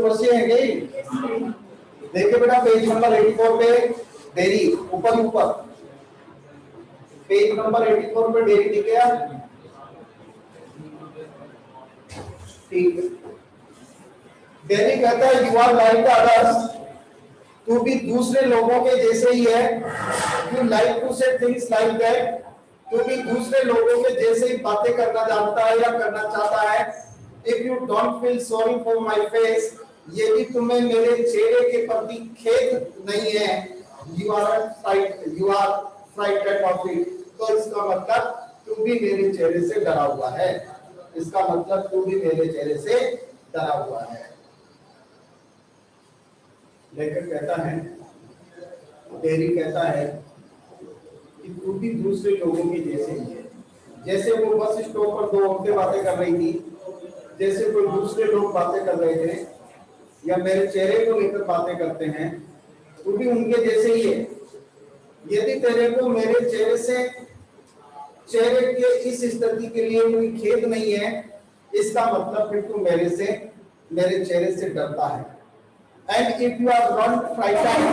बच्चे हैं गई। देखिए बेटा पेज नंबर 84 पे डेयरी ऊपर ऊपर पेज नंबर 84 पे डेयरी दिख गया। ठीक है। डेयरी कहता है यू आर लाइक अदर्स, तू भी दूसरे लोगों के जैसे ही है। यू लाइक टू से थिंग्स लाइक दैट, तू भी दूसरे लोगों के जैसे ही बातें करना जानता है या करना चाहता है। If you don't feel sorry for my face, यदि तुम्हें मेरे चेहरे के प्रति खेद नहीं है, you are frightened of it, तो इसका मतलब तू भी मेरे चेहरे से डरा हुआ है। इसका मतलब तू भी मेरे चेहरे से डरा हुआ है। लेखक कहता है, डेयरी कहता है कि तू भी दूसरे लोगों के जैसे ही है। जैसे वो बस स्टॉप पर दो औरतें बातें कर रही थी, जैसे कोई दूसरे लोग बातें कर रहे थे या मेरे चेहरे को लेकर बातें करते हैं, तू भी उनके जैसे ही है। यदि तेरे को मेरे चेहरे के इस स्थिति के लिए कोई खेद नहीं है, इसका मतलब फिर तू मेरे चेहरे से डरता है। And if you are not frightened,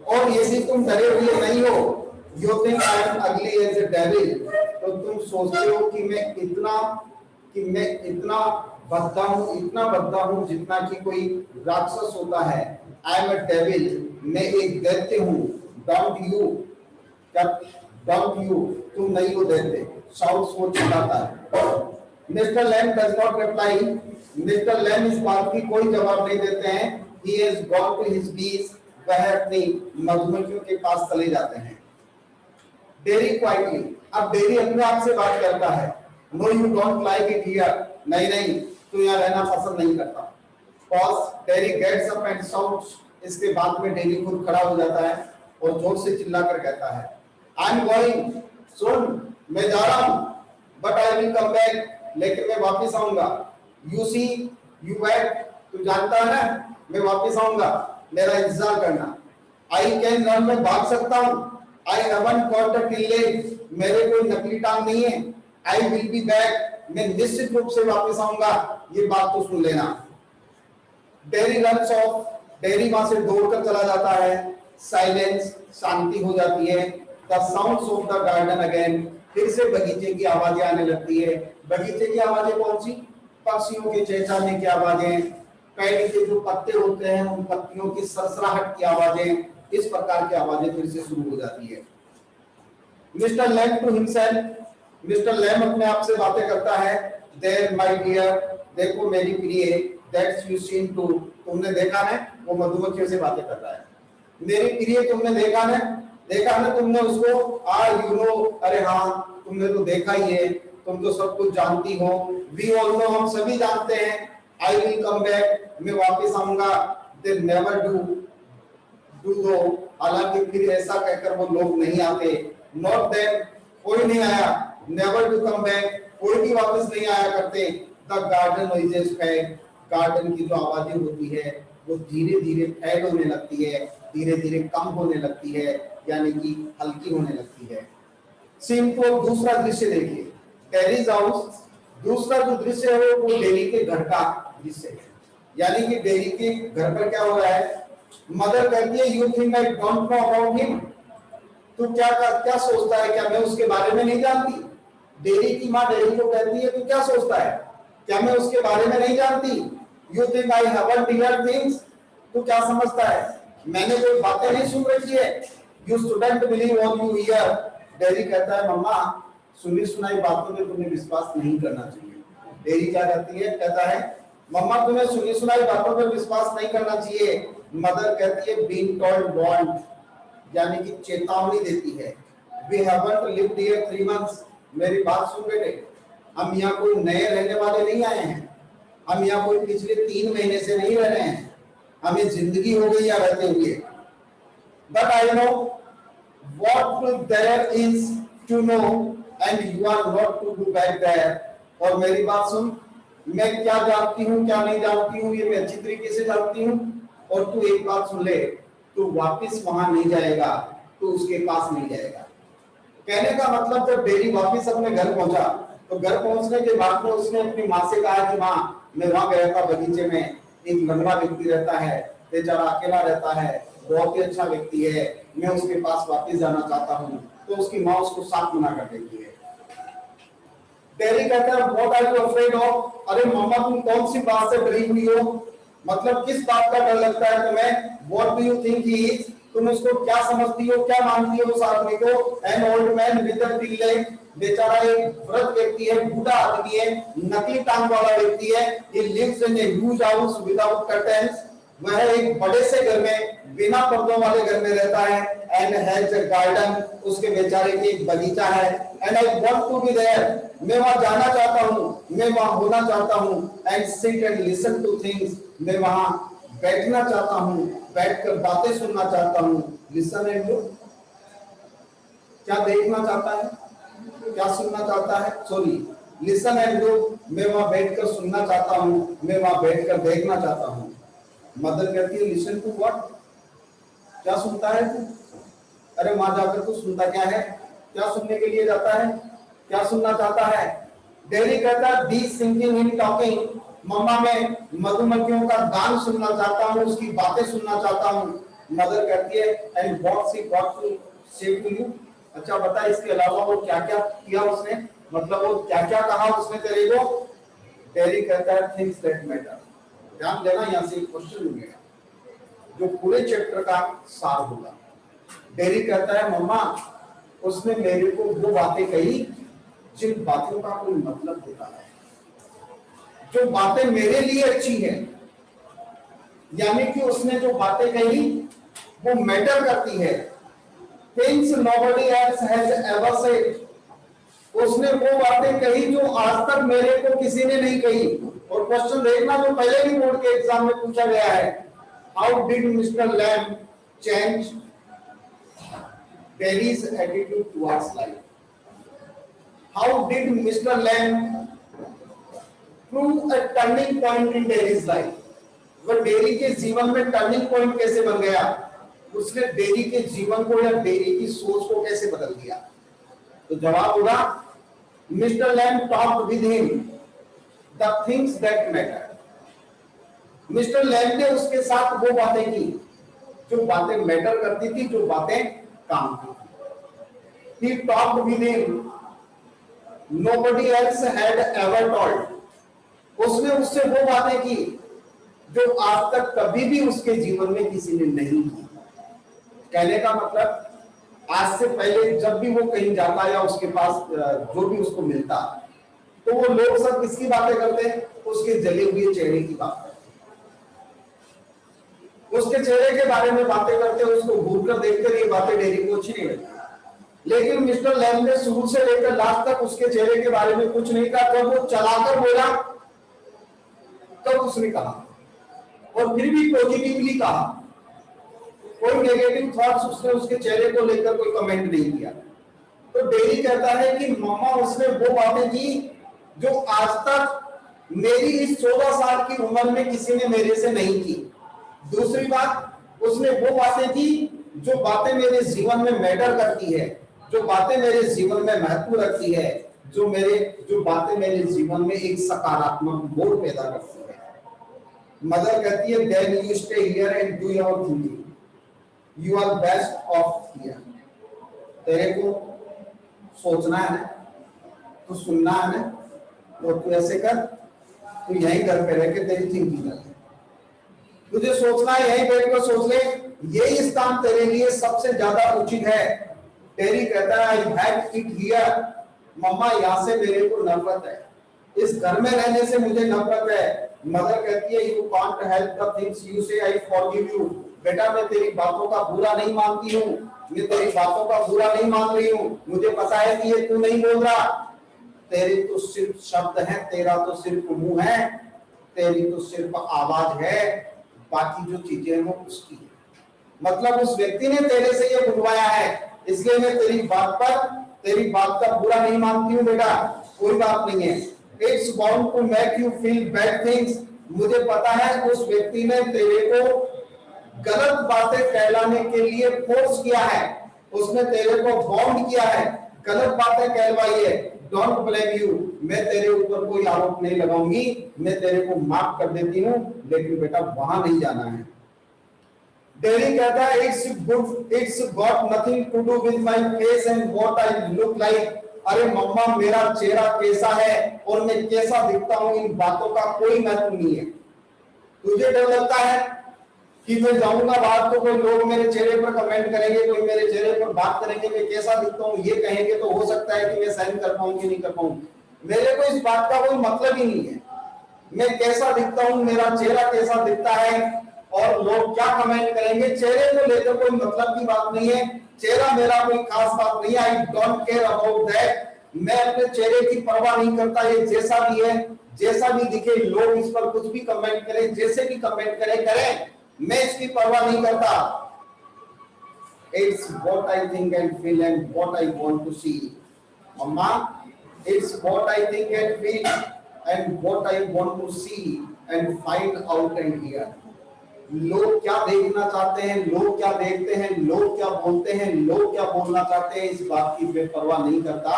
और यदि तुम डरे हुए नहीं हो, you think I am ugly as a devil, तो तुम सोचते हो कि मैं इतना भद्दा हूं जितना कि कोई राक्षस होता है। आई एम ए डेविल, मैं एक दैत्य हूं। डोंट यू, तुम नहीं हो दैत्य। साउथ वो चिल्लाता है। Mr Lamb does not reply, Mr Lamb इस बात की कोई जवाब नहीं देते हैं। He has gone to his bees, वह अपनी मधुमक्खियों के पास चले जाते हैं। डेयरी क्वाइटली, अब डेयरी अपने आप से बात करता है। No you don't like it here, नहीं तू यहाँ रहना पसंद नहीं करता। Pause, Derry gets up and shouts, इसके बाद में डेयरी खुद खड़ा हो जाता है और जोर से चिल्लाकर कहता है, आई एम गोइंग, सुन मैं जा रहा हूं, but I will come back, लेकिन मैं वापस आऊंगा। यू सी यू वेट, तू जानता है ना मैं वापस आऊंगा, मेरा इंतजार करना। आई कैन रन, मैं भाग सकता हूं। I haven't got a till, मेरे कोई नकली टांग नहीं है। आई विल बी बैक, मैं निश्चित रूप से वापस आऊंगा, ये बात तो सुन लेना। डेयरी रन्स ऑफ, डेयरी वहां से दौड़कर चला जाता है। साइलेंस, शांति हो जाती है। The sounds of the garden again, फिर से बगीचे की आवाजें आने लगती है। बगीचे की आवाजें कौन सी? पक्षियों के चहचहाने की आवाजें, पेड़ के जो पत्ते होते हैं उन पत्तियों की सरसराहट की आवाजें, इस प्रकार की आवाजें फिर से शुरू हो जाती है। Mr Lamb to himself, Mr Lamb अपने आप से बातें करता है। देयर माय डियर, देखो मेरी प्रिय, दैट्स यू सीन टू, तुमने देखा ना, वो मधुमक्खियों से बातें कर रहा है। मेरी प्रिय तुमने देखा ना तुमने उसको, यू नो, अरे हाँ तुमने तो देखा ही है, तुम तो सब कुछ जानती हो। वी ऑल नो, हम सभी जानते हैं। I will come back, मैं वापस आऊंगा। They never do दो, हालांकि फिर ऐसा कहकर वो लोग नहीं आते। Not them, कोई नहीं आया। Never to come back, कोई भी वापस नहीं आया करते। The garden noises fade, garden की जो आवाजें होती है वो धीरे धीरे फेड होने लगती है, धीरे धीरे कम होने लगती है, यानी कि हल्की होने लगती है। सीन को दूसरा दृश्य देखिए, टेरिस हाउस, दूसरा जो दृश्य है वो डेयरी के घर का दृश्य है। यानी कि डेयरी के घर पर क्या हो रहा है? मदर कहती है, you think I don't know about him, तू क्या सोचता है, क्या मैं उसके बारे में नहीं जानती? डेयरी की माँ डेयरी को कहती है, तू क्या सोचता है, क्या मैं उसके बारे में नहीं जानती? You think I haven't heard things, तू क्या समझता है मैंने कोई बातें नहीं सुन रखी है? You student believe on you here, dairy कहता है, मम्मा सुनी सुनाई बातों में तुम्हें विश्वास नहीं करना चाहिए। डेयरी क्या कहती है? कहता है, मम्मा तुम्हें सुनी सुनाई बातों पर विश्वास नहीं करना चाहिए। मदर कहती है, बीइंग टोल्ड वार्न्ड, यानी कि चेतावनी देती है। We haven't lived here 3 months, मेरी बात सुन बेटे, हम यहाँ कोई नए रहने वाले नहीं आए हैं, हम यहाँ कोई पिछले 3 महीने से नहीं रह रहे हैं, हमें जिंदगी हो गई यहाँ रहते हुए। But I know what there is to know and you are not to do back there, और मेरी बात सुन, मैं क्या जानती हूँ क्या नहीं जानती हूँ ये मैं अच्छी तरीके से जानती हूँ, और तू एक बात सुन ले, तू वापस वहां नहीं जाएगा, तू उसके पास नहीं जाएगा। कहने का मतलब जब डेयरी वापस अपने घर पहुंचा तो घर पहुंचने के बाद में उसने अपनी माँ से कहा कि माँ मैं वहां गया था बगीचे में, एक लंगड़ा व्यक्ति रहता है, बेचारा अकेला रहता है, बहुत ही अच्छा व्यक्ति है, मैं उसके पास वापस जाना चाहता हूँ, तो उसकी माँ उसको साथ मना कर देती है। टेरी कहता है what are you afraid of? अरे मम्मा तुम कौन सी बात से डरी हुई हो? मतलब किस बात का डर लगता है तुम्हें? What do you think he is? तुम उसको क्या समझती हो, क्या मानती हो उस आदमी को? An old man with a till leg, बेचारा एक वृद्ध व्यक्ति है, बूढ़ा आदमी है, नकली टांग वाला व्यक्ति है। He lives in a huge house without curtains, वह एक बड़े से घर में बिना पर्दों वाले घर में रहता है। एंड हैज अ गार्डन, उसके बेचारे की एक बगीचा है। And I want to be there, मैं वहां जाना चाहता हूँ, मैं वहां होना चाहता हूँ। And sit and listen two things, मैं वहां बैठना चाहता हूँ, बैठकर बातें सुनना चाहता हूँ। लिसन एंड लुक, क्या देखना चाहता है, क्या सुनना चाहता है? सॉरी, लिसन एंड लुक, मैं वहां बैठकर सुनना चाहता हूँ, मैं वहां बैठकर देखना चाहता हूँ। मदर कहती है लिसन टू व्हाट? क्या सुनता है तू? अरे वहां जाकर तू सुनता क्या है? क्या सुनने के लिए जाता है? क्या सुनना चाहता है? डेली कहता है बी सिंकिंग इन टॉकिंग, मम्मा मैं मधुमक्खियों का गान सुनना चाहता हूँ, उसकी बातें सुनना चाहता हूँ। मदर कहती है and what she got to say to you? अच्छा बता इसके अलावा वो क्या क्या किया उसने, मतलब वो क्या क्या कहा उसने तेरे को? डेली कहता है थिंग्स दैट मैटर। ध्यान देना, यहां से एक क्वेश्चन मिलेगा जो पूरे चैप्टर का सार होगा। डेरी कहता है मम्मा उसने मेरे को वो बातें कही जिन बातों का कोई मतलब होता है, जो बातें मेरे लिए अच्छी है, यानी कि उसने जो बातें कही वो मैटर करती है। Things nobody else has ever said, उसने वो बातें कही जो आज तक मेरे को किसी ने नहीं कही। और क्वेश्चन देखना जो पहले भी बोर्ड के एग्जाम में पूछा गया है, how did Mr Lamb change Terry's attitude towards life? How did Mr. Lamb prove a turning point in Terry's life? वह डेरी के जीवन में टर्निंग पॉइंट कैसे बन गया? उसने डेरी के जीवन को या डेरी की सोच को कैसे बदल दिया? तो जवाब होगा mister lamb talked with him the things that matter. Mister lamb ने उसके साथ वो बातें की जो बातें मैटर करती थी, जो बातें काम की। He talked with him, nobody else had ever told. उसने उससे वो बातें की जो आज तक कभी भी उसके जीवन में किसी ने नहीं की। कहने का मतलब आज से पहले जब भी वो कहीं जाता या उसके पास जो भी उसको मिलता, तो वो लोग सब किसकी बातें करते हैं? उसके जले हुए चेहरे की बात करते, उसके चेहरे के बारे में बातें करते, उसको घूर कर देखकर ये बातें डेरी को अच्छी नहीं लगती। लेकिन मिस्टर लैम्ब ने शुरू से लेकर लास्ट तक उसके चेहरे के बारे में कुछ नहीं कहा। जब वो चलाकर बोला तब उसने कहा, और फिर भी पॉजिटिवली कहा, कोई नेगेटिव थॉट्स उसने उसके चेहरे को लेकर कोई कमेंट नहीं किया। तो डेरी कहता है कि मम्मा उसने वो बातें की जो आज तक मेरी इस 14 साल की उम्र में किसी ने मेरे से नहीं की। दूसरी बात, उसने वो बातें की जो बातें मेरे जीवन में मैटर करती है, जो बातें मेरे जीवन में महत्व रखती है, जो बातें मेरे जीवन में एक सकारात्मक मोड़ पैदा करती है। मदर कहती है then you stay here and do your thinking, you are best of here. तेरे को सोचना है ना, तो सुनना है ना, तो तू ऐसे कर, तू यहीं घर पे रह के तेरी थिंकिंग कर, तुझे सोचना है यहीं बैठ कर सोच ले, यही स्थान तेरे लिए सबसे ज्यादा उचित है। टेरी कहता है आई हैड इट हियर, मम्मा यहाँ से मेरे को नफरत है, इस घर में रहने से मुझे नफरत है। मदर कहती है you can't help the things you से, आई फॉरगिव यू। बेटा मैं तेरी बातों का बुरा नहीं मानती हूँ, मैं तेरी बातों का बुरा नहीं मान रही हूँ, मुझे पता है कि ये तू नहीं बोल रहा, तेरी तो सिर्फ शब्द है, तेरा तो सिर्फ मुंह है, तेरी तो सिर्फ आवाज है, बाकी जो चीजें हैं वो उसकी है। मतलब उस व्यक्ति ने तेरे से ये बुलवाया है, इसलिए मैं तेरी बात का बुरा नहीं मानती हूँ बेटा, कोई बात नहीं है। It's bound to make you feel bad things, मुझे पता है उस व्यक्ति ने तेरे को गलत बातें कहलाने के लिए फोर्स किया है, उसने तेरे को बाउंड किया है, गलत बातें कहलवाई है, डोंट ब्लेम यू, मैं तेरे ऊपर कोई आरोप नहीं लगाऊंगी, मैं तेरे को माफ कर देती हूँ, लेकिन बेटा वहां नहीं जाना है। डेरी कहता है it's good, it's got nothing to do with my face and what I look like. अरे मम्मा मेरा चेहरा कैसा है और मैं कैसा दिखता हूं, इन बातों का कोई महत्व नहीं है। तुझे डर लगता है कि मैं जाऊंगा बाहर तो कोई लोग मेरे चेहरे पर कमेंट करेंगे, कोई मेरे चेहरे पर बात करेंगे, मैं कैसा दिखता हूँ ये कहेंगे, तो हो सकता है कि मैं सहन कर पाऊं कि नहीं कर पाऊं। मेरे को इस बात का कोई मतलब ही नहीं है, मैं कैसा दिखता हूं, मेरा चेहरा कैसा दिखता है और लोग क्या कमेंट करेंगे, चेहरे को लेकर कोई मतलब की बात नहीं है। चेहरा मेरा कोई खास बात नहीं है, I don't care about that. मैं अपने चेहरे की परवाह नहीं करता, ये जैसा भी है, जैसा भी दिखे, लोग इस पर कुछ भी कमेंट करें, जैसे भी कमेंट करें, मैं इसकी परवाह नहीं करता। It's what I think and feel and what I want to see. Mama, it's what I think and feel and what I want to see and find out and hear. लोग क्या देखना चाहते हैं, लोग क्या देखते हैं, लोग क्या बोलते हैं, लोग क्या बोलना चाहते हैं, इस बात की मैं परवाह नहीं करता।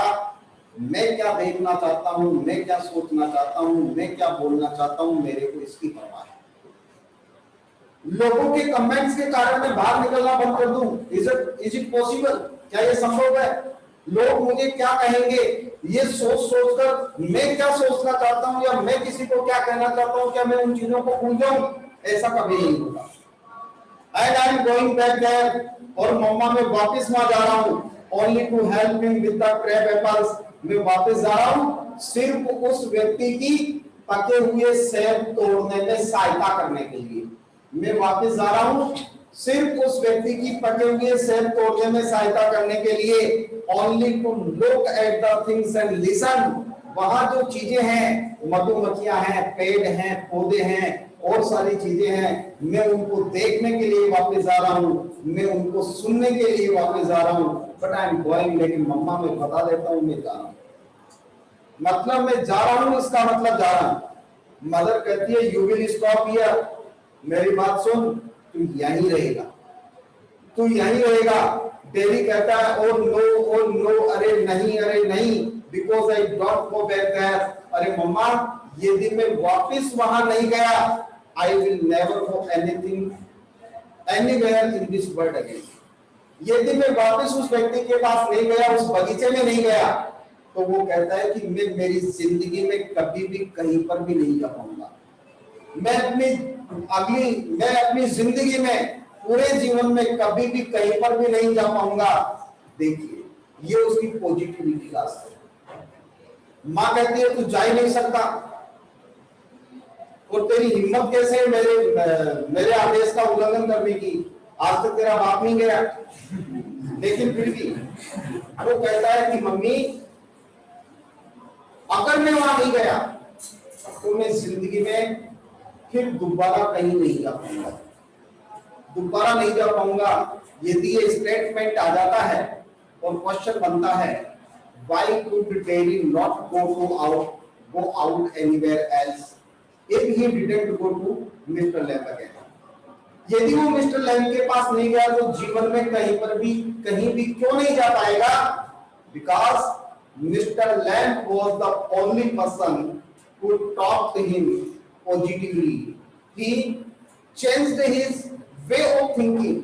मैं क्या देखना चाहता हूं, मैं क्या सोचना चाहता हूं, मैं क्या बोलना चाहता हूं, मेरे को इसकी परवाह है। लोगों के कमेंट्स के कारण मैं बाहर निकलना बंद कर दूं? Is it possible? क्या ये संभव है? लोग मुझे क्या कहेंगे ये सोच सोचकर मैं क्या सोचना चाहता हूं या मैं किसी को क्या कहना चाहता हूं, क्या मैं उन चीजों को भूल जाऊं? ऐसा कभी नहीं होगा। And I am going back there, और मम्मा मैं वापस वहां जा रहा हूं, only to help him with the crab apples. मैं वापस जा रहा हूं सिर्फ उस व्यक्ति की पके हुए सेब तोड़ने में सहायता करने के लिए। मैं वापस जा रहा हूं सिर्फ उस व्यक्ति की पके हुए सेब तोड़ने में सहायता करने के लिए, only to look at the things and listen. वहां जो चीजें हैं, मधुमक्खियां हैं, पेड़ हैं, पौधे हैं और सारी चीजें हैं, मैं उनको देखने के लिए वापस जा रहा हूं, मैं उनको सुनने के लिए वापस जा रहा हूं। बट आई एम गोइंग, लेकिन मम्मा मैं बता देता हूं मैं जा रहा हूं, मतलब मैं जा रहा हूं, इसका मतलब जा रहा हूं। मदर कहती है यू विल स्टॉप हियर, मेरी बात सुन, तू यहीं रहेगा, तू यहीं रहेगा। डेरी कहता है ओ नो, अरे नहीं, because I don't go back there. अरे मम्मा यदि मैं वापस वहां नहीं गया, I will never go anything anywhere in this world again. यदि मैं वापस उस व्यक्ति के पास नहीं गया, उस बगीचे में नहीं गया, तो वो कहता है कि मैं मेरी जिंदगी में कभी भी कहीं पर भी नहीं जा पाऊंगा। मैं अपनी जिंदगी में, पूरे जीवन में कभी भी कहीं पर भी नहीं जा पाऊंगा। देखिए ये उसकी पॉजिटिविटी का असर है। माँ कहती है तू जा ही नहीं सकता, और तेरी हिम्मत कैसे है मेरे आदेश का उल्लंघन करने की? आज तक तेरा बाप नहीं गया, लेकिन फिर भी वो कहता है कि मम्मी अगर मैं वहां नहीं गया तो मैं जिंदगी में फिर दोबारा कहीं नहीं जा पाऊंगा, दोबारा नहीं जा पाऊंगा। यदि ये स्टेटमेंट आ जाता है और क्वेश्चन बनता है why could Derry not go out anywhere else if he didn't go to Mr Lamb again. यदि वो मिस्टर लैम के पास नहीं गया तो जीवन में कहीं भी क्यों नहीं जा पाएगा? Because Mr Lamb was the only person who talked to him positively. He changed his way of thinking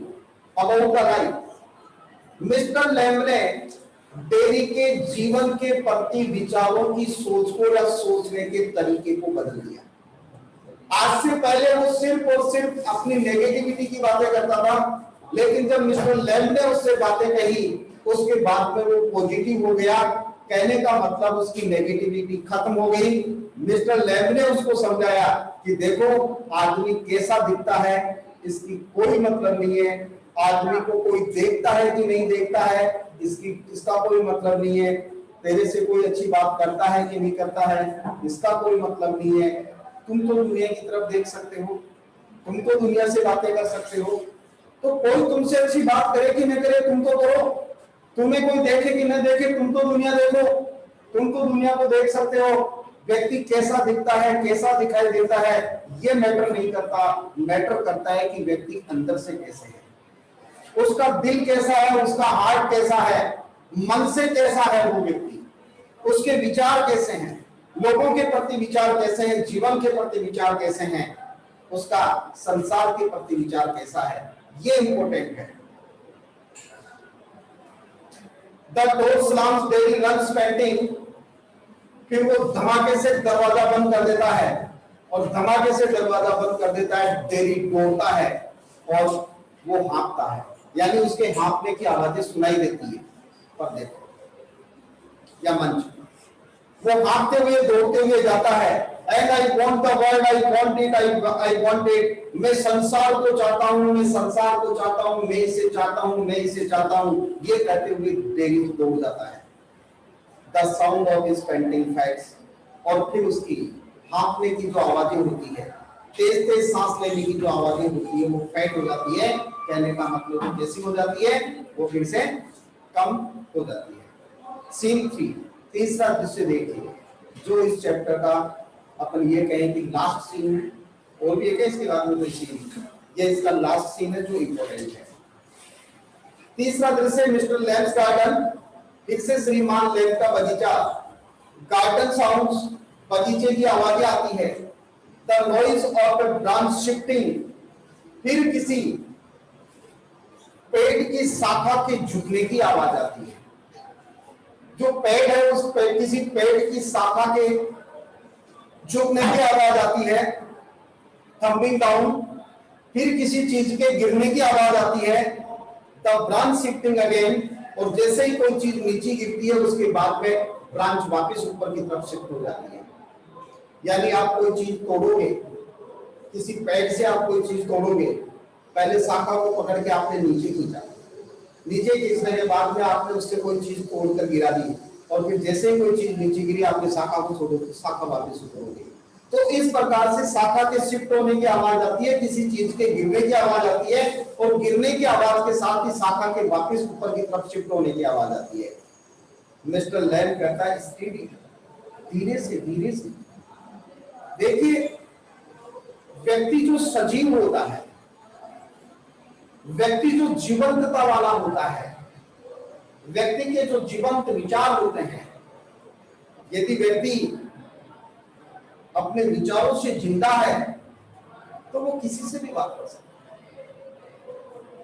about the life. Mr Lamb ने डेरी के जीवन के प्रति विचारों की सोच को या सोचने के तरीके को बदल दिया। आज से पहले वो सिर्फ और सिर्फ अपनी नेगेटिविटी की बातें करता था, लेकिन जब मिस्टर लैम ने उससे बातें कही, उसके बाद में वो पॉजिटिव हो गया। कहने का मतलब उसकी नेगेटिविटी खत्म हो गई। मिस्टर लैम ने उसको समझाया कि देखो आदमी कैसा दिखता है इसकी कोई मतलब नहीं है, आदमी को कोई देखता है कि नहीं देखता है इसका कोई मतलब नहीं है, तेरे से कोई अच्छी बात करता है कि नहीं करता है इसका कोई मतलब नहीं है। तुम तो दुनिया की तरफ देख सकते हो, तुम तो दुनिया से बातें कर सकते हो, तो कोई तुमसे अच्छी बात करे कि न करे तुम तो करो। तुम्हें कोई देखे कि न देखे, तुम तो दुनिया देखो, तुम तो दुनिया को देख सकते हो। व्यक्ति कैसा दिखता है, कैसा दिखाई देता है, ये मैटर नहीं करता। मैटर करता है कि व्यक्ति अंदर से कैसे है, उसका दिल कैसा है, उसका हार्ट कैसा है, मन से कैसा है वो व्यक्ति। उसके विचार कैसे हैं, लोगों के प्रति विचार कैसे हैं, जीवन के प्रति विचार कैसे हैं, उसका संसार के प्रति विचार कैसा है, ये इंपॉर्टेंट है। The door slams dairy runs painting, फिर वो धमाके से दरवाजा बंद कर देता है, और धमाके से दरवाजा बंद कर देता है, डेयरी तोड़ता है और वो हाँफता है, यानी उसके हाँफने की आवाजें सुनाई देती है पर्दे पर या मंच, वो हाँफते हुए दौड़ते हुए जाता है। And I want the world, I want it, I want it, मैं संसार को चाहता हूं, मैं संसार को चाहता हूं, मैं इसे चाहता हूं, मैं इसे चाहता हूं, ये कहते हुए डेयरी दौड़ जाता है। The sound of his painting facts, और फिर उसकी हाँफने की जो आवाजें होती है, तेज तेज सांस लेने की जो आवाजें होती है, वो फैट हो जाती है, कहने का मतलब जैसी हो जाती है वो फिर से कम हो जाती है। सीन 3, तीसरा दृश्य देखिए, जो इस चैप्टर का अपन ये कहें कि लास्ट सीन है, और भी एक है इसके बाद में कोई सीन, ये इसका लास्ट सीन है जो इंपॉर्टेंट है। तीसरा दृश्य मिस्टर लैम्स गार्डन, फिर से श्रीमान लैम्प का बगीचा, गार्डन साउंड्स, बगीचे की आवाजें आती है, the noise of the branch shifting, फिर किसी पेड़ की शाखा के झुकने की आवाज आती है, जो पेड़ है उस पेड़, किसी पेड़ की शाखा के झुकने की आवाज आती है, थम्बिंग डाउन, फिर किसी चीज के गिरने की आवाज आती है, द ब्रांच शिफ्टिंग अगेन, और जैसे ही कोई चीज नीचे गिरती है उसके बाद में ब्रांच वापस ऊपर की तरफ शिफ्ट हो जाती है। यानी आप कोई चीज तोड़ोगे, किसी पेड़ से आप कोई चीज तोड़ोगे, पहले शाखा को पकड़ के आपने नीचे खींचा, नीचे खींचने के बाद में आपने उससे कोई चीज तोड़कर गिरा दी, और फिर जैसे ही कोई चीज नीचे गिरी आपने शाखा को छोड़ो, शाखा वापस ऊपर हो गई। तो इस प्रकार से शाखा के शिफ्ट होने की आवाज आती है, किसी चीज के गिरने की आवाज आती है, और गिरने की आवाज के साथ ही शाखा के वापस ऊपर की तरफ शिफ्ट होने की आवाज आती है। मिस्टर लैम्प कहता है स्टेडी, धीरे से धीरे से। देखिए, व्यक्ति जो सजीव होता है, व्यक्ति जो जीवंतता वाला होता है, व्यक्ति के जो जीवंत विचार होते हैं, यदि व्यक्ति अपने विचारों से जिंदा है तो वो किसी से भी बात कर सकता है,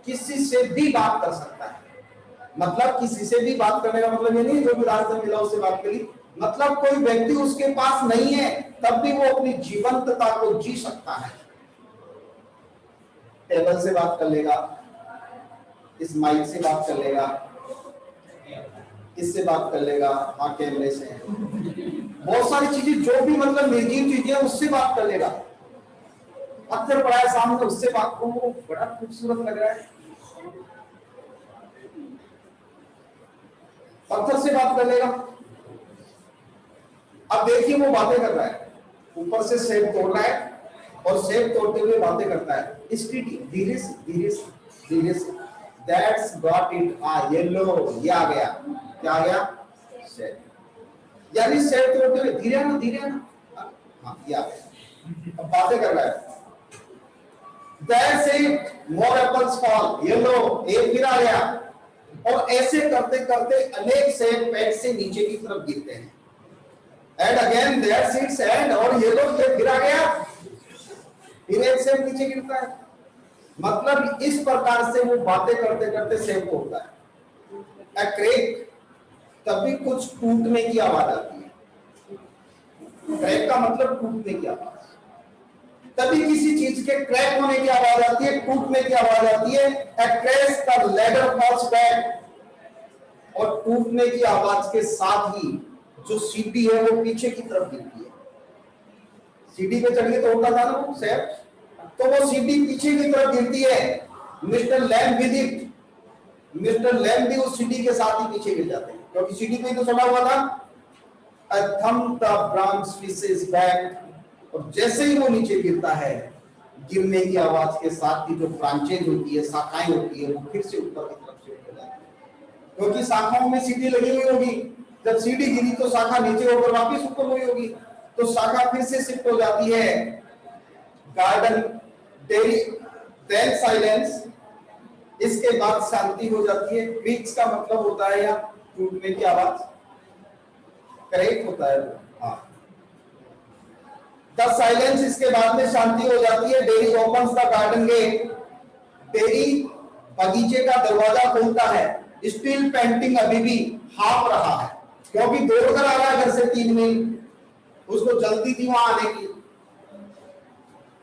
किसी से भी बात कर सकता है। मतलब किसी से भी बात करने का मतलब ये नहीं जो भी रास्ते मिला उससे बात करी, मतलब कोई व्यक्ति उसके पास नहीं है तब भी वो अपनी जीवंतता को जी सकता है। टेबल से बात कर लेगा, इस माइक से बात कर लेगा, इससे बात कर लेगा, हाँ कैमरे से, बहुत सारी चीजें जो भी मतलब निर्जीव चीजें उससे बात कर लेगा। पत्थर पड़ा है सामने, उससे बात को, वो बड़ा खूबसूरत लग रहा है, पत्थर से बात कर लेगा। अब देखिए वो बातें कर रहा है, ऊपर से सेब तोड़ रहा है और सेब तोड़ते हुए बातें करता है, इसकी धीरे से धीरे से धीरे से। दैट्स गॉट इट, ये लो, ये आ गया, क्या आ गया, सेब। यानी सेब तोड़ते हुए धीरे ना धीरे ना, हाँ ये आ गया, अब बातें कर रहा है। That's it, more apples fall, ये लो, एक फिर आ गया, और ऐसे करते करते अनेक सेब पेड़ से नीचे की तरफ गिरते हैं। And again that's it, and और ये लो, ये फिर आ गया, फिर एक सेब नीचे गिरता है। मतलब इस प्रकार से वो बातें करते करते सेब तोड़ता है। A crack, तभी कुछ टूटने की आवाज आती है। क्रैक का मतलब टूटने की आवाज, तभी किसी चीज के क्रैक होने की आवाज आती है, टूटने की आवाज आती है। A crash, the ladder falls back, और टूटने की आवाज के साथ ही जो सीढ़ी है वो पीछे की तरफ गिरती है। सीढ़ी पे चढ़ के तोड़ता था ना वो सेब, तो वो सीढ़ी पीछे की तरफ गिरती है। Mister lamp with it, mister lamp भी उस सीढ़ी के साथ ही पीछे गिर जाते हैं, क्योंकि सीढ़ी पे तो चढ़ा हुआ था। A thump the branch fishes back, और जैसे ही वो नीचे गिरता है, गिरने की आवाज के साथ ही जो ब्रांचेज होती है, शाखाएं होती है, वो फिर से ऊपर की तरफ शिफ्ट हो जाती है, क्योंकि शाखाओं में सीढ़ी लगी हुई होगी। जब सीढ़ी गिरी तो शाखा नीचे होकर वापस ऊपर हुई होगी, तो शाखा फिर से शिफ्ट हो जाती है। गार्डन डेरी, देन साइलेंस, इसके बाद शांति हो जाती है। क्रीक्स का मतलब होता है या टूटने की आवाज। करेक्ट होता है। हाँ, द साइलेंस, इसके बाद में शांति हो जाती है। Derry opens the garden gate, Derry बगीचे का दरवाजा खोलता है। स्टिल पेंटिंग, अभी भी हाफ रहा है, क्योंकि दौड़कर आ रहा है घर से 3 मील, उसको जल्दी थी वहां आने की।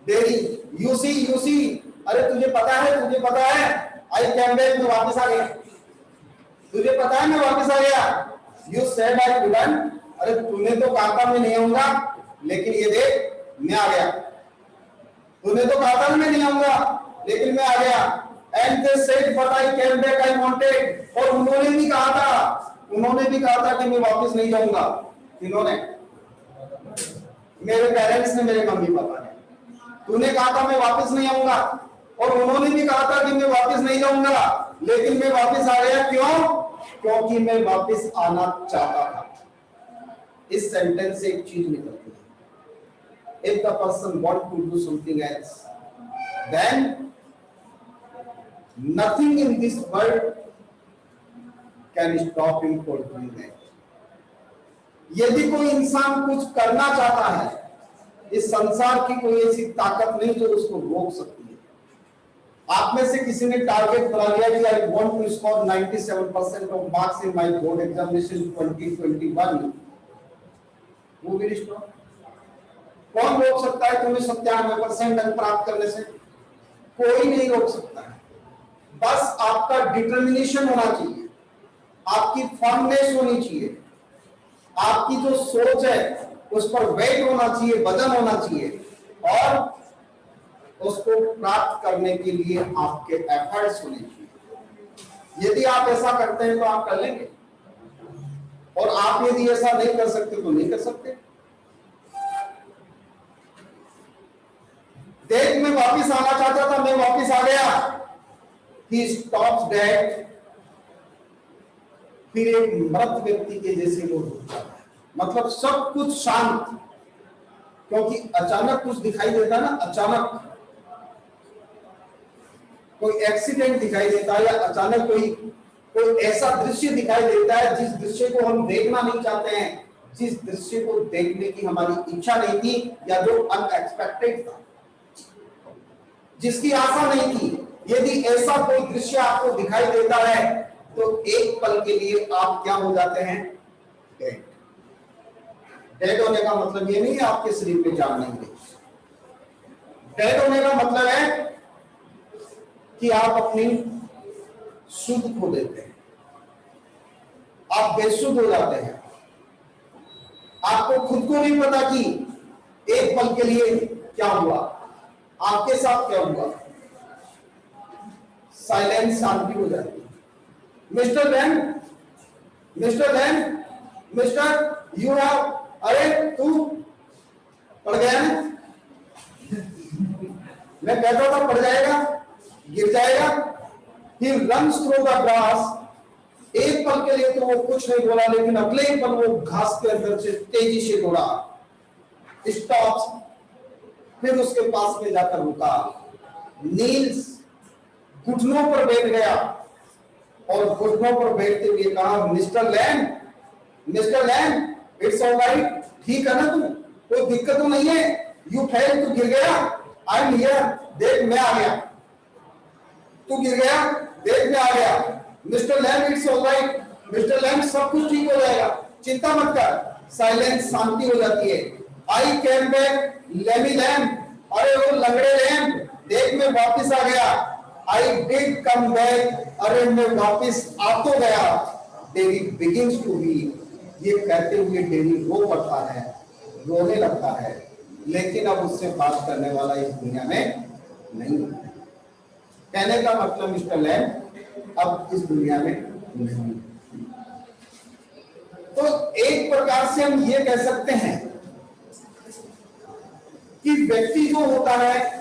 डेरी, यू सी, अरे तुझे पता है, आई कैम बैक, मैं वापस आ गया। तुझे पता है मैं वापस आ गया। यू सेड आई कुडंट, अरे तूने तो कहा था मैं नहीं आऊंगा, लेकिन ये देख मैं आ गया। तूने तो कहा था मैं नहीं आऊंगा, लेकिन मैं आ गया। And they said but I came back, I wanted, और उन्होंने भी कहा था कि मैं वापस नहीं जाऊंगा। इन्होंने, मेरे पेरेंट्स ने, मेरे मम्मी पापा ने। तूने कहा था मैं वापस नहीं आऊंगा, और उन्होंने भी कहा था कि मैं वापस नहीं जाऊंगा, लेकिन मैं वापस आ गया। क्यों? क्योंकि मैं वापस आना चाहता था। इस सेंटेंस से एक चीज निकलती है, if the person want to do something else, then nothing in this world can stop him for doing that. यदि कोई इंसान कुछ करना चाहता है, इस संसार की कोई ऐसी ताकत नहीं जो उसको रोक सकती है। आप में से किसी ने टारगेट बना लिया कि I want to score 97% of marks in my board examination 2021, वो भी स्टॉप। कौन रोक सकता है तुम्हें 97% अंक प्राप्त करने से? कोई नहीं रोक सकता है। बस आपका डिटर्मिनेशन होना चाहिए, आपकी फर्मनेस होनी चाहिए, आपकी जो सोच है उस पर वेट होना चाहिए, वजन होना चाहिए, और उसको प्राप्त करने के लिए आपके एफर्ट्स होने चाहिए। यदि आप ऐसा करते हैं तो आप कर लेंगे, और आप यदि ऐसा नहीं कर सकते तो नहीं कर सकते। देख, मैं वापस आना चाहता था, मैं वापस आ गया। He stops that, फिर एक मृत व्यक्ति के जैसे वो रुक जाता है, मतलब सब कुछ शांत, क्योंकि अचानक कुछ दिखाई देता है ना, अचानक कोई एक्सीडेंट दिखाई देता है, या अचानक कोई ऐसा दृश्य दिखाई देता है जिस दृश्य को हम देखना नहीं चाहते हैं, जिस दृश्य को देखने की हमारी इच्छा नहीं थी, या जो अनएक्सपेक्टेड था, जिसकी आशा नहीं थी। यदि ऐसा कोई दृश्य आपको दिखाई देता है तो एक पल के लिए आप क्या हो जाते हैं? डेड। डेड होने का मतलब ये नहीं है आपके शरीर में जान नहीं है। डेड होने का मतलब है कि आप अपनी शुद्ध खो देते हैं, आप बेसुध हो जाते हैं, आपको खुद को नहीं पता कि एक पल के लिए क्या हुआ, आपके साथ क्या हुआ। साइलेंस, शांति हो जाती है। मिस्टर यू हैव, अरे तू पड़ गया है। मैं कहता था पड़ जाएगा, गिर जाएगा। He runs through the grass, एक पल के लिए तो वो कुछ नहीं बोला, लेकिन अगले ही पल वो घास के अंदर से तेजी से दौड़ा। स्टॉप्स, फिर उसके पास में जाकर रुका। नील्स, घुटनों पर बैठ गया, और घुटनों पर बैठते हुए कहा, मिस्टर लैंड, इट्स ऑलराइट, ठीक है ना तुम, कोई दिक्कत तो नहीं है? यू फेल, तू गिर गया, आई एम हियर, देख मैं आ गया। तू गिर गया, देख मैं आ गया। Mister land, it's alright, mister land, सब कुछ ठीक हो जाएगा, चिंता मत कर। साइलेंस, शांति हो जाती है। I came back, Lamey Lamb, अरे वो लंगड़े लैंड, देख मैं वापस आ गया। आई डिड कम बैक, अरे मैं वापस आ तो गया। डेरी बिगिंस टू वीप, ये कहते हुए डेरी रो पड़ता है, रोने लगता है, लेकिन अब उससे बात करने वाला इस दुनिया में नहीं है। कहने का मतलब मिस्टर लैंड अब इस दुनिया में नहीं। तो एक प्रकार से हम ये कह सकते हैं कि व्यक्ति जो होता है,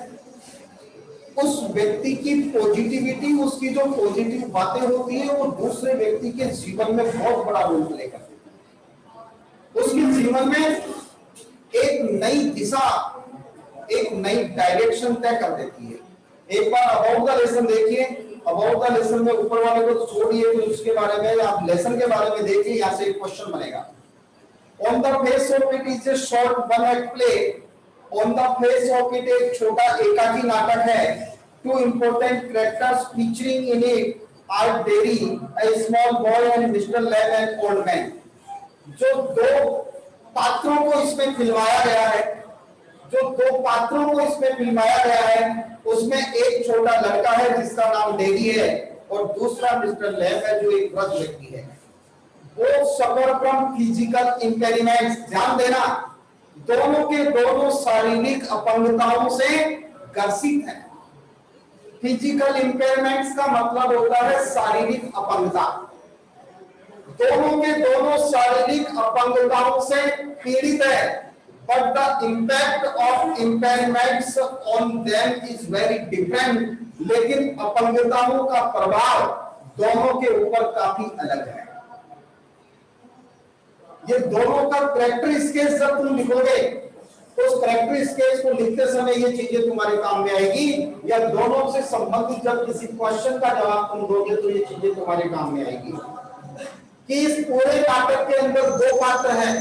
उस व्यक्ति की पॉजिटिविटी, उसकी जो पॉजिटिव बातें होती है, वो दूसरे व्यक्ति के जीवन में बहुत बड़ा रोल प्ले करती है। उसके जीवन में एक नई दिशा, एक नई डायरेक्शन तय कर देती है। एक बार अबाउट द लेसन देखिए, अबाउट द लेसन में ऊपर वाले को छोड़िए, तो उसके बारे में, आप लेसन के बारे में देखिए, यहाँ से एक क्वेश्चन बनेगा। On the face of it is a short one act play, on the face of it एक छोटा एकाकी नाटक है। Two important characters featuring in it are Derry, a small boy and Mr Lamb and old man. जो दो पात्रों को इसमें फिल्माया गया है, जो दो पात्रों को इसमें फिल्माया गया है, उसमें एक छोटा लड़का है जिसका नाम डेरी है और दूसरा मिस्टर लैम है जो एक वृद्ध व्यक्ति है। वो सफर फ्रॉम फिजिकल इंपेयरमेंट्स, ध्यान देना, दोनों के दोनों शारीरिक अपंगताओं से ग्रसित हैं। फिजिकल इंपेयरमेंट्स का मतलब होता है शारीरिक अपंगता। दोनों के दोनों शारीरिक अपंगताओं से पीड़ित है, but the impact of impairments on them is very different। लेकिन अपंगताओं का प्रभाव दोनों के ऊपर काफी अलग है। ये दोनों का कैरेक्टर स्केच जब तुम लिखोगे तो उस कैरेक्टर स्केच को लिखते समय ये चीजें तुम्हारे काम में आएगी, या दोनों से संबंधित जब किसी क्वेश्चन का जवाब तुम दोगे तो ये चीजें तुम्हारे काम में आएगी। कि इस पूरे नाटक के अंदर दो पात्र हैं,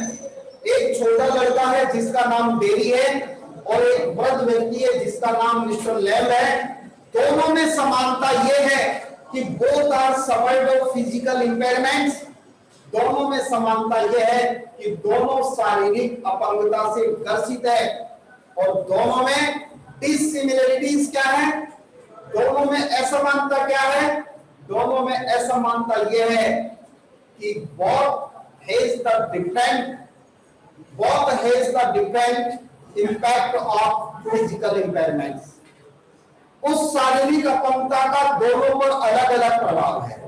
एक छोटा लड़का है जिसका नाम डेरी है और एक वृद्ध व्यक्ति है जिसका नाम मिस्टर लैम है। दोनों में समानता यह है कि both are suffered of physical impairments. दोनों में समानता यह है कि दोनों शारीरिक अपंगता से ग्रसित है। और दोनों में डिसिमिलरिटीज क्या है, दोनों में असमानता क्या है, दोनों में असमानता यह है कि both has the different impact of physical impairments। उस शारीरिक अपंगता का दोनों पर अलग अलग प्रभाव है।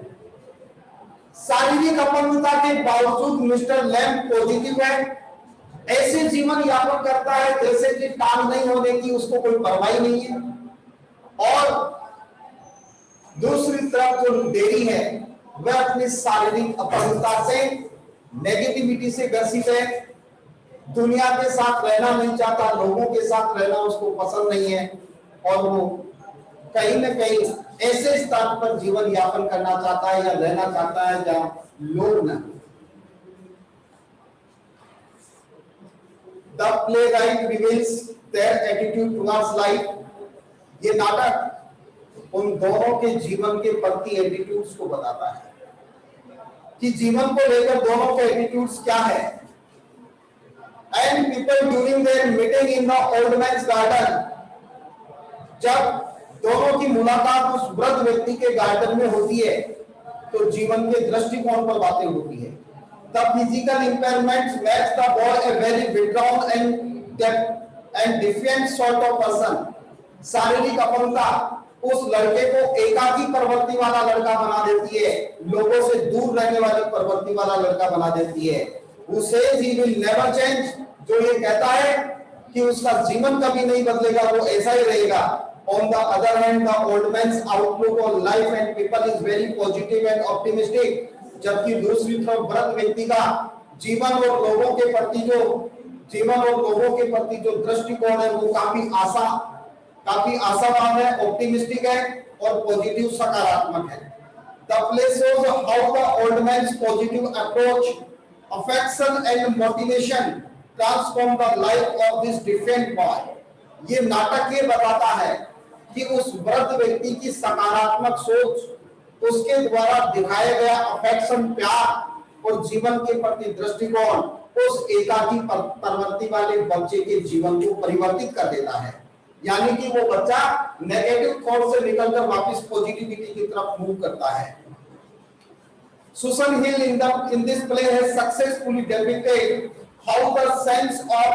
शारीरिक अपंगता के बावजूद मिस्टर लैम पॉजिटिव है, ऐसे जीवन यापन करता है जैसे कि टांग नहीं होने की उसको कोई परवाह नहीं है। और दूसरी तरफ जो डेरी है वह अपनी शारीरिक अपंगता से, नेगेटिविटी से ग्रसित है, दुनिया के साथ रहना नहीं चाहता, लोगों के साथ रहना उसको पसंद नहीं है और वो कहीं न कहीं ऐसे स्थान पर जीवन यापन करना चाहता है या रहना चाहता है जहां लोग न। The playwright reveals their attitude towards life. ये नाटक उन दोनों के जीवन के प्रति एटीट्यूड्स को बताता है कि जीवन को लेकर दोनों के एटीट्यूड्स क्या है। And people during their meeting in the old man's garden, जब दोनों की मुलाकात उस वृद्ध व्यक्ति के गार्डन में होती है तो जीवन के दृष्टिकोण पर बातें होती है। The physical impairments makes the boy a very withdrawn and different sort of person. शारीरिक अपंगता उस लड़के को एकाकी प्रवृत्ति वाला लड़का बना देती है, लोगों से दूर रहने वाली प्रवृत्ति वाला लड़का बना देती है। Who says he will never change, जो ये कहता है कि उसका जीवन कभी नहीं बदलेगा, वो ऐसा ही रहेगा। On the other hand, the old man's outlook on life and people is very positive and optimistic। जबकि दूसरी तरफ वृद्ध व्यक्ति का जीवन और लोगों के प्रति जो दृष्टिकोण है वो काफी आशावान है, ऑप्टिमिस्टिक है और पॉजिटिव, सकारात्मक है। The play shows how the old man's positive approach, affection and motivation transform the life of this different boy। ये नाटक ये बताता है कि उस वृद्ध व्यक्ति की सकारात्मक सोच, उसके द्वारा दिखाया गया अफेक्शन, प्यार और जीवन के प्रति दृष्टिकोण उस एकाकी प्रवृत्ति वाले बच्चे के जीवन को परिवर्तित कर देता है। यानी कि वो बच्चा नेगेटिव थॉट से निकलकर वापस पॉजिटिविटी की तरफ मूव करता है। सुसन हिल in this play has successfully depicted how the sense of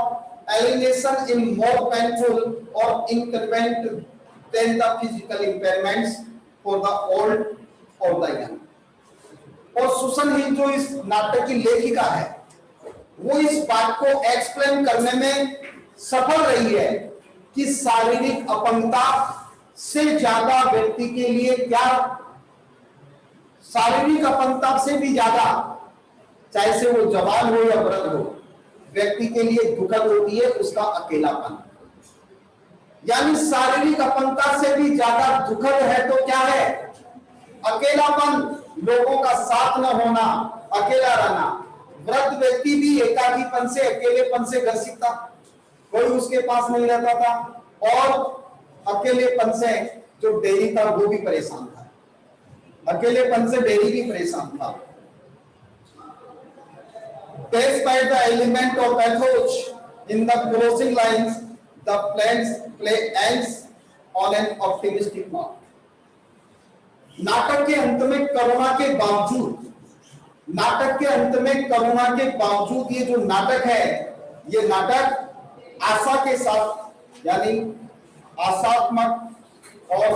alienation is more painful or inconvenient than the physical impairments for the old or the young। और सुसन हिल जो इस नाटक की लेखिका है वो इस बात को एक्सप्लेन करने में सफल रही है कि शारीरिक अपंगता से ज्यादा व्यक्ति के लिए क्या, शारीरिक अपंगता से भी ज्यादा, चाहे से वो जवान हो या वृद्ध हो, व्यक्ति के लिए दुखद होती है उसका अकेलापन। यानी शारीरिक अपंगता से भी ज्यादा दुखद है तो क्या है, अकेलापन, लोगों का साथ न होना, अकेला रहना। वृद्ध व्यक्ति भी एकाकीपन से, अकेलेपन से ग्रसित था, कोई उसके पास नहीं रहता था, और अकेलेपन से जो डेयरी था वो भी परेशान था, अकेलेपन से डेयरी भी परेशान था। Despite the element of pathos in the closing lines, the play ends on an optimistic note. नाटक के अंत में करुणा के बावजूद, नाटक के अंत में करुणा के बावजूद ये जो नाटक है, ये नाटक आशा के साथ, यानी आशात्मक और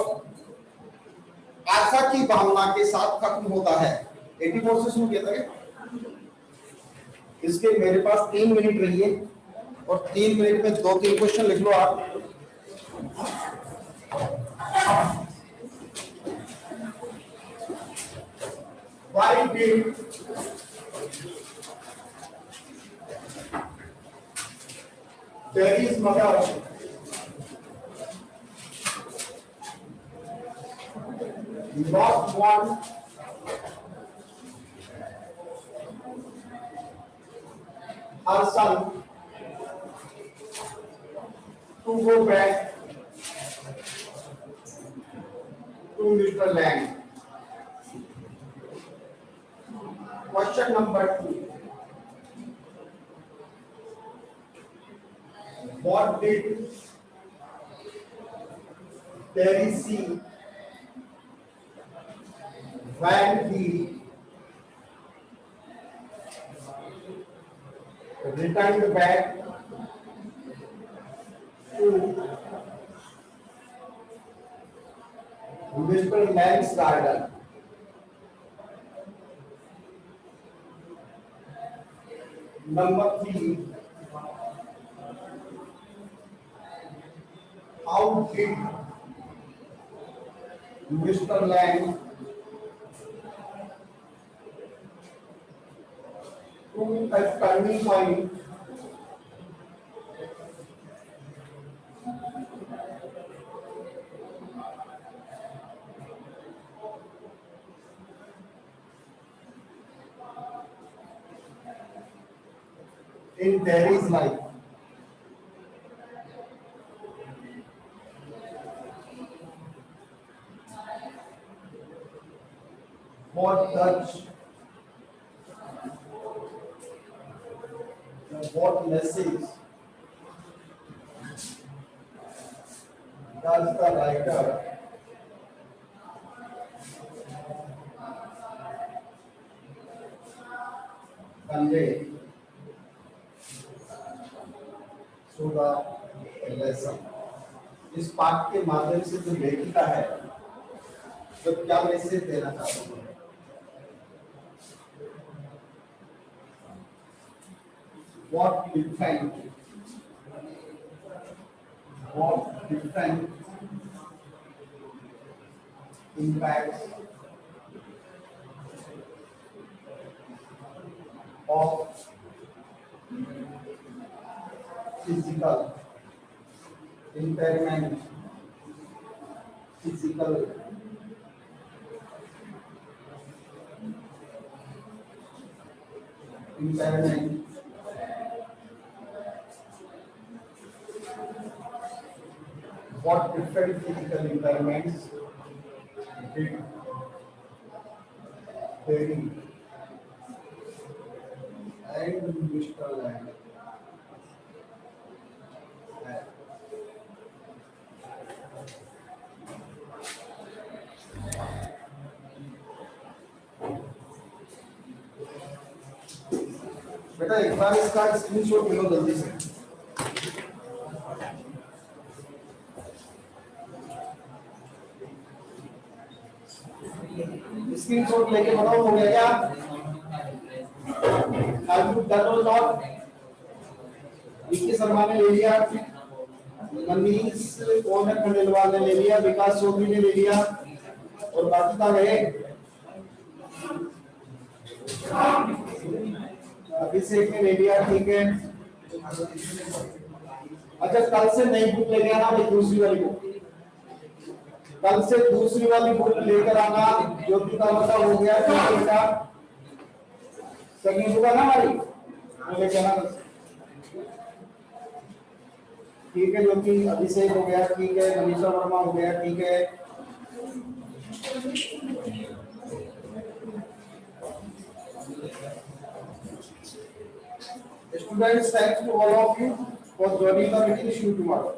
आशा की भावना के साथ खत्म होता है। 84 से शुरू किया था। इसके मेरे पास 3 मिनट रही है और 3 मिनट में 2-3 क्वेश्चन लिख लो आप। Why did Terry's mother not want her son to go back to Mr. Lang? Question number 2. What did Terry see when he returned back to Mr. Lang's garden? Number 3. How did Mr. Lang to a turning point in Terry's life? What message does the writer convey to the lesson? इस पाठ के माध्यम से जो लेखिका है तो क्या मैसेज देना चाहती है? What different impacts of physical impairment, physical impairment what different physical impairments did Terry and Mr. Lang have? बेटा एक बार इसका स्क्रीनशॉट ले लो जल्दी से। स्क्रीनशॉट लेके बनाओ, हो गया क्या? Have you done or not? Vicky Sharma ने ले लिया, मनीष ओनर खंडेलवाल ने ले लिया, विकास चौधरी ने ले लिया और बाकी का है अभिषेक ने ले लिया। ठीक है, अच्छा कल से नई बुक लेके आना भाई, दूसरी वाली बुक कल से दूसरी वाली बुक लेकर आना। ज्योति का मतलब हो गया, ज्योति का सेकंड होगा ना हमारी तो लेके आना बस। ठीक है ज्योति, अभिषेक हो गया, ठीक है मनीषा वर्मा हो गया, ठीक है। Students, thanks to all of you for joining the meeting. See you tomorrow.